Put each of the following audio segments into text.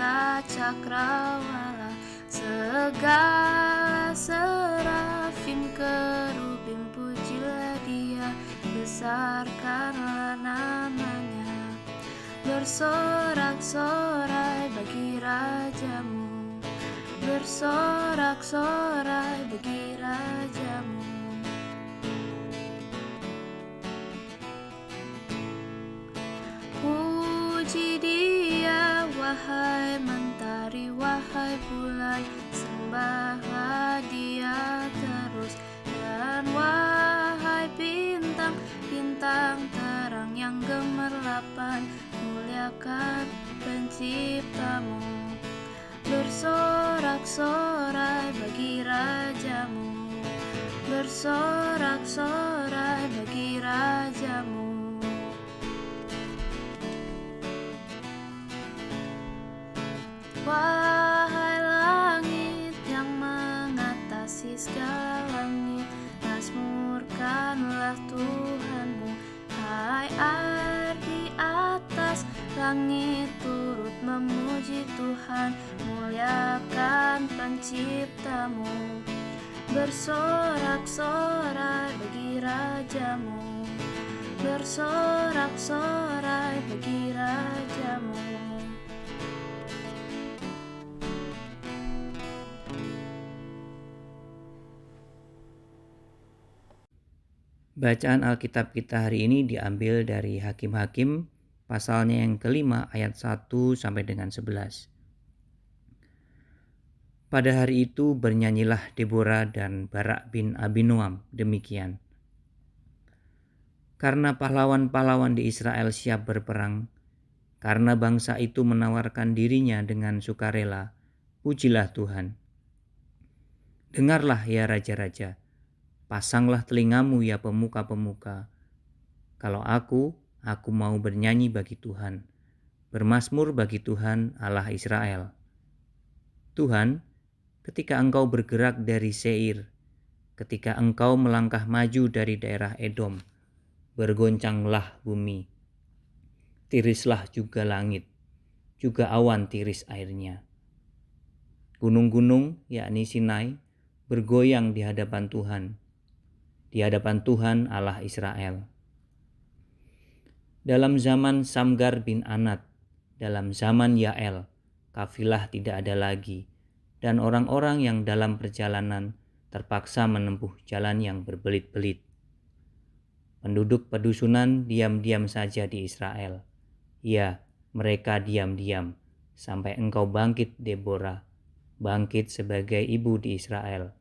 tahta cakrawala, segala serafim kerubim pujilah dia, besarkanlah namanya. Bersorak-sorai bagi rajamu, bersorak-sorai bagi rajamu. Puji dia, wahai mentari, wahai bulan, sembahlah dia terus. Dan wahai bintang, bintang terang yang gemerlapan, muliakan penciptamu. Bersorak-sorai bagi rajamu, bersorak-sorai bagi rajamu. Wahai langit yang mengatasi segala langit, mazmurkanlah Tuhanmu. Hai air di atas langit, turut memuji Tuhan, muliakan penciptamu. Bersorak-sorai bagi rajamu, bersorak-sorai bagi rajamu. Bacaan Alkitab kita hari ini diambil dari Hakim-Hakim pasalnya yang kelima ayat 1 sampai dengan 11. Pada hari itu bernyanyilah Deborah dan Barak bin Abinoam demikian. Karena pahlawan-pahlawan di Israel siap berperang, karena bangsa itu menawarkan dirinya dengan sukarela, pujilah Tuhan. Dengarlah ya raja-raja, pasanglah telingamu ya pemuka-pemuka. Kalau aku mau bernyanyi bagi Tuhan, bermazmur bagi Tuhan Allah Israel. Tuhan, ketika Engkau bergerak dari Seir, ketika Engkau melangkah maju dari daerah Edom, bergoncanglah bumi, tirislah juga langit, juga awan tiris airnya. Gunung-gunung, yakni Sinai, bergoyang di hadapan Tuhan Allah Israel. Dalam zaman Samgar bin Anat, dalam zaman Yael, kafilah tidak ada lagi, dan orang-orang yang dalam perjalanan terpaksa menempuh jalan yang berbelit-belit. Penduduk pedusunan diam-diam saja di Israel. Ya, mereka diam-diam, sampai engkau bangkit Deborah, bangkit sebagai ibu di Israel.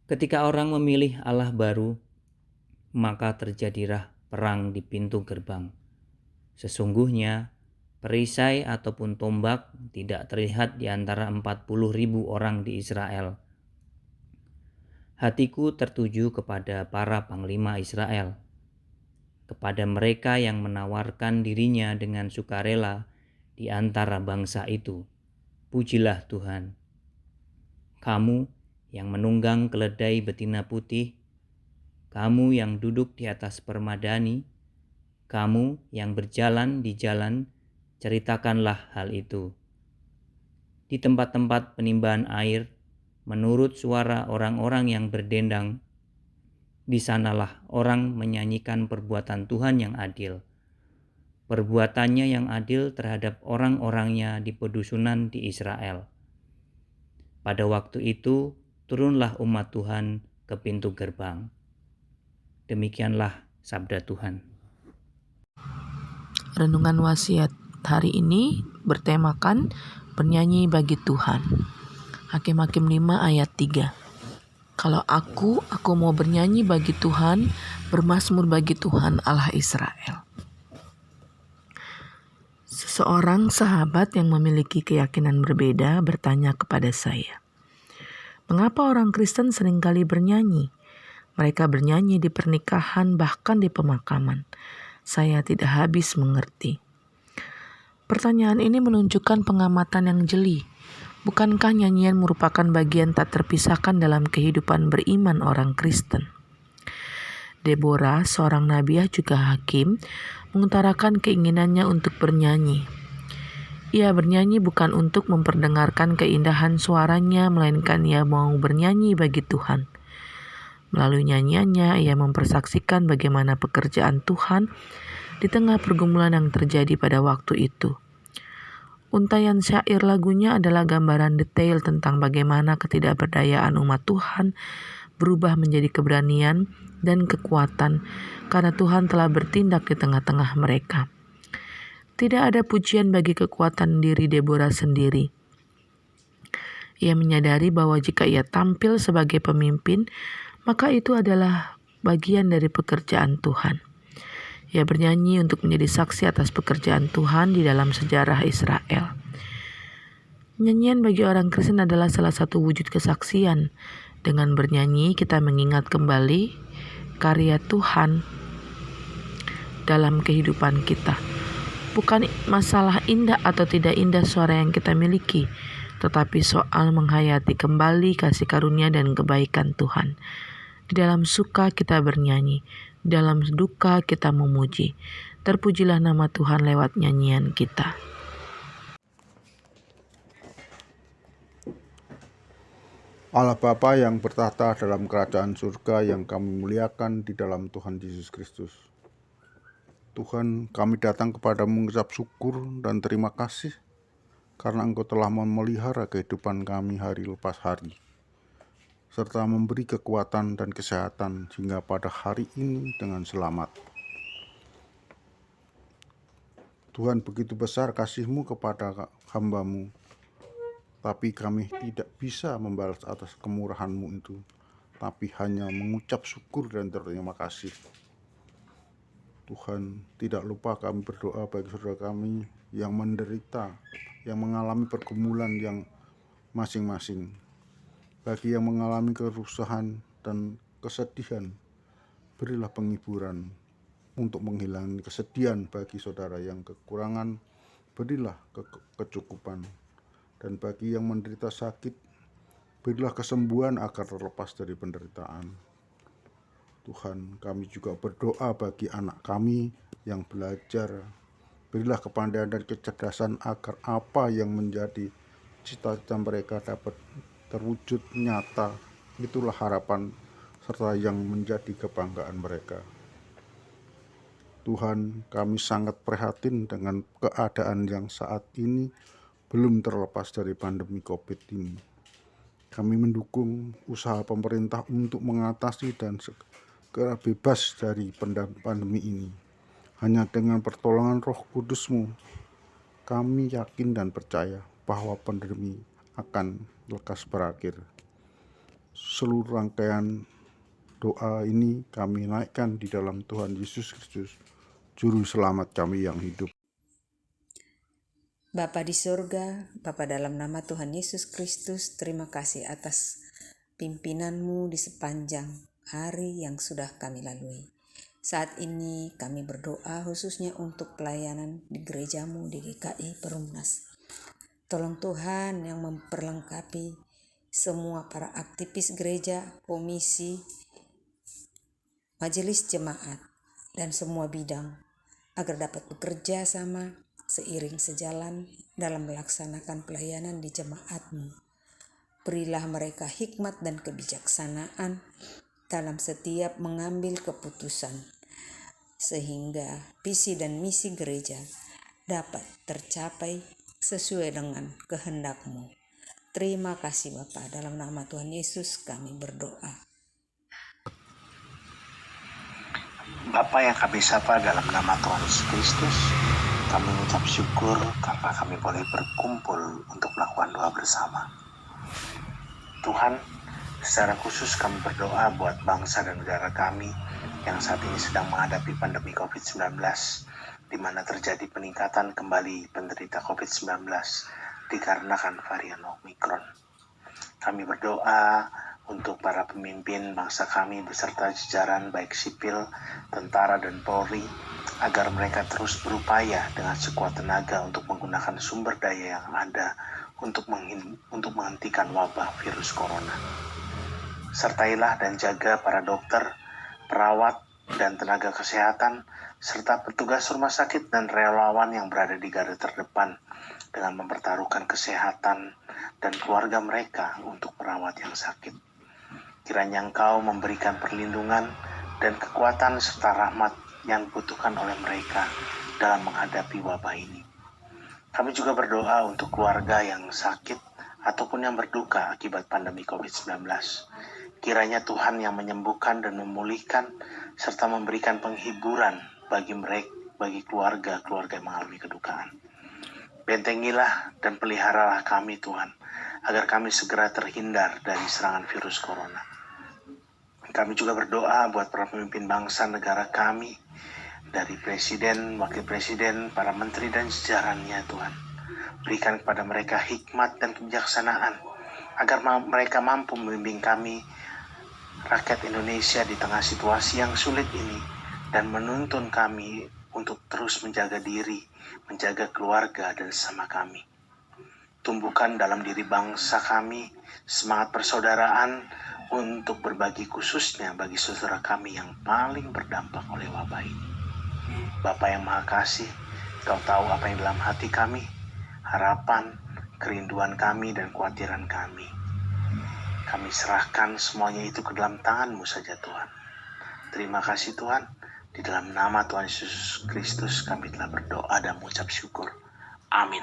Ketika orang memilih Allah baru, maka terjadilah perang di pintu gerbang. Sesungguhnya perisai ataupun tombak tidak terlihat di antara 40.000 orang di Israel. Hatiku tertuju kepada para panglima Israel, kepada mereka yang menawarkan dirinya dengan sukarela di antara bangsa itu. Pujilah Tuhan. Kamu yang menunggang keledai betina putih, kamu yang duduk di atas permadani, kamu yang berjalan di jalan, ceritakanlah hal itu. Di tempat-tempat penimbangan air, menurut suara orang-orang yang berdendang, di sanalah orang menyanyikan perbuatan Tuhan yang adil. Perbuatannya yang adil terhadap orang-orangnya di pedusunan di Israel. Pada waktu itu, turunlah umat Tuhan ke pintu gerbang. Demikianlah sabda Tuhan. Renungan wasiat hari ini bertemakan bernyanyi bagi Tuhan. Hakim-Hakim 5 ayat 3. Kalau aku mau bernyanyi bagi Tuhan, bermazmur bagi Tuhan Allah Israel. Seseorang sahabat yang memiliki keyakinan berbeda bertanya kepada saya, mengapa orang Kristen seringkali bernyanyi? Mereka bernyanyi di pernikahan, bahkan di pemakaman. Saya tidak habis mengerti. Pertanyaan ini menunjukkan pengamatan yang jeli. Bukankah nyanyian merupakan bagian tak terpisahkan dalam kehidupan beriman orang Kristen? Deborah, seorang nabiah juga hakim, mengutarakan keinginannya untuk bernyanyi. Ia bernyanyi bukan untuk memperdengarkan keindahan suaranya, melainkan ia mau bernyanyi bagi Tuhan. Melalui nyanyiannya, ia mempersaksikan bagaimana pekerjaan Tuhan di tengah pergumulan yang terjadi pada waktu itu. Untaian syair lagunya adalah gambaran detail tentang bagaimana ketidakberdayaan umat Tuhan berubah menjadi keberanian dan kekuatan karena Tuhan telah bertindak di tengah-tengah mereka. Tidak ada pujian bagi kekuatan diri Deborah sendiri. Ia menyadari bahwa jika ia tampil sebagai pemimpin, maka itu adalah bagian dari pekerjaan Tuhan. Ia bernyanyi untuk menjadi saksi atas pekerjaan Tuhan di dalam sejarah Israel. Nyanyian bagi orang Kristen adalah salah satu wujud kesaksian. Dengan bernyanyi, kita mengingat kembali karya Tuhan dalam kehidupan kita. Bukan masalah indah atau tidak indah suara yang kita miliki, tetapi soal menghayati kembali kasih karunia dan kebaikan Tuhan. Di dalam suka kita bernyanyi, di dalam duka kita memuji. Terpujilah nama Tuhan lewat nyanyian kita. Allah Bapa yang bertahta dalam kerajaan surga yang kami muliakan di dalam Tuhan Yesus Kristus. Tuhan, kami datang kepadamu mengucap syukur dan terima kasih karena Engkau telah memelihara kehidupan kami hari lepas hari, serta memberi kekuatan dan kesehatan hingga pada hari ini dengan selamat. Tuhan, begitu besar kasih-Mu kepada hamba-Mu, tapi kami tidak bisa membalas atas kemurahan-Mu itu, tapi hanya mengucap syukur dan terima kasih. Tuhan, tidak lupa kami berdoa bagi saudara kami yang menderita, yang mengalami pergumulan yang masing-masing. Bagi yang mengalami kerusahan dan kesedihan, berilah penghiburan untuk menghilangkan kesedihan. Bagi saudara yang kekurangan, berilah kecukupan. Dan bagi yang menderita sakit, berilah kesembuhan agar terlepas dari penderitaan. Tuhan, kami juga berdoa bagi anak kami yang belajar. Berilah kepandaian dan kecerdasan agar apa yang menjadi cita-cita mereka dapat terwujud nyata. Itulah harapan serta yang menjadi kebanggaan mereka. Tuhan, kami sangat prihatin dengan keadaan yang saat ini belum terlepas dari pandemi COVID ini. Kami mendukung usaha pemerintah untuk mengatasi dan segera bebas dari pandemi ini. Hanya dengan pertolongan Roh Kudus-Mu, kami yakin dan percaya bahwa pandemi akan lekas berakhir. Seluruh rangkaian doa ini kami naikkan di dalam Tuhan Yesus Kristus, Juru Selamat kami yang hidup. Bapa di surga, Bapa dalam nama Tuhan Yesus Kristus, terima kasih atas pimpinan-Mu di sepanjang hari yang sudah kami lalui. Saat ini kami berdoa khususnya untuk pelayanan di gereja-Mu di GKI Perumnas. Tolong Tuhan yang memperlengkapi semua para aktivis gereja, komisi, majelis jemaat, dan semua bidang agar dapat bekerja sama seiring sejalan dalam melaksanakan pelayanan di jemaat-Mu. Berilah mereka hikmat dan kebijaksanaan dalam setiap mengambil keputusan, sehingga visi dan misi gereja dapat tercapai sesuai dengan kehendak-Mu. Terima kasih Bapa, dalam nama Tuhan Yesus kami berdoa. Bapa yang kami sapa dalam nama Tuhan Yesus Kristus, kami mengucap syukur karena kami boleh berkumpul untuk melakukan doa bersama. Tuhan, secara khusus kami berdoa buat bangsa dan negara kami yang saat ini sedang menghadapi pandemi COVID-19, di mana terjadi peningkatan kembali penderita COVID-19 dikarenakan varian Omicron. Kami berdoa untuk para pemimpin bangsa kami beserta jajaran baik sipil, tentara dan Polri, agar mereka terus berupaya dengan sekuat tenaga untuk menggunakan sumber daya yang ada untuk menghentikan wabah virus corona. Sertailah dan jaga para dokter, perawat, dan tenaga kesehatan, serta petugas rumah sakit dan relawan yang berada di garda terdepan dengan mempertaruhkan kesehatan dan keluarga mereka untuk merawat yang sakit. Kiranya Engkau memberikan perlindungan dan kekuatan serta rahmat yang dibutuhkan oleh mereka dalam menghadapi wabah ini. Kami juga berdoa untuk keluarga yang sakit ataupun yang berduka akibat pandemi COVID-19. Kiranya Tuhan yang menyembuhkan dan memulihkan serta memberikan penghiburan bagi mereka, bagi keluarga-keluarga yang mengalami kedukaan. Bentengilah dan peliharalah kami Tuhan, agar kami segera terhindar dari serangan virus corona. Kami juga berdoa buat para pemimpin bangsa negara kami, dari presiden, wakil presiden, para menteri dan jajarannya Tuhan. Berikan kepada mereka hikmat dan kebijaksanaan, agar mereka mampu membimbing kami, rakyat Indonesia di tengah situasi yang sulit ini, dan menuntun kami untuk terus menjaga diri, menjaga keluarga dan sesama kami. Tumbuhkan dalam diri bangsa kami semangat persaudaraan untuk berbagi, khususnya bagi saudara kami yang paling berdampak oleh wabah ini. Bapa yang Maha Kasih, Kau tahu apa yang dalam hati kami, harapan, kerinduan kami, dan kekhawatiran kami. Kami serahkan semuanya itu ke dalam tangan-Mu saja Tuhan. Terima kasih Tuhan. Di dalam nama Tuhan Yesus Kristus kami telah berdoa dan mengucap syukur. Amin.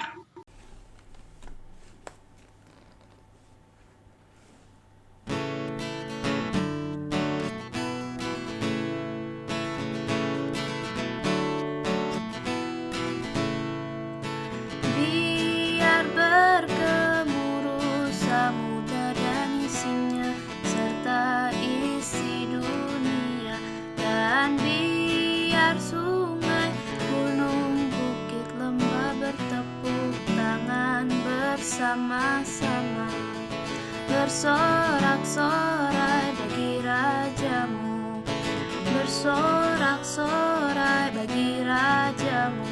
Biar bergemuruh samudra dan isinya, serta isi dunia, dan biar sungai, gunung, bukit, lembah bertepuk tangan bersama-sama, bersorak-sorai bagi Rajamu, bersorak-sorai bagi Rajamu.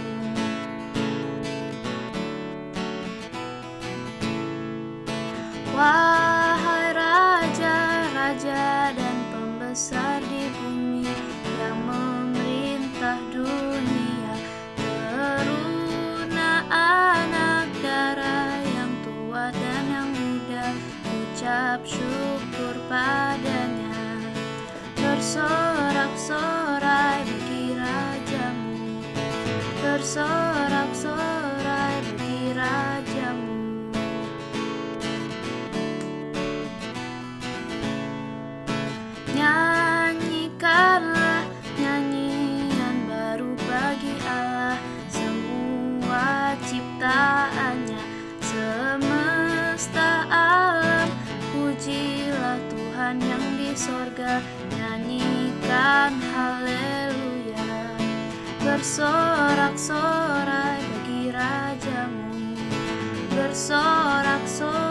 Wahai raja-raja dan pembesar di bumi yang memerintah dunia, teruna anak darah yang tua dan yang muda, ucap syukur padanya. Bersorak-sorai bagi Rajamu, bersorak-sorai bagi Rajamu. Nyanyikanlah nyanyian baru bagi Allah, semua ciptaannya, semesta alam. Pujilah Tuhan yang di sorga, nyanyikan haleluya. Bersorak-sorai bagi Rajamu, bersorak-sorai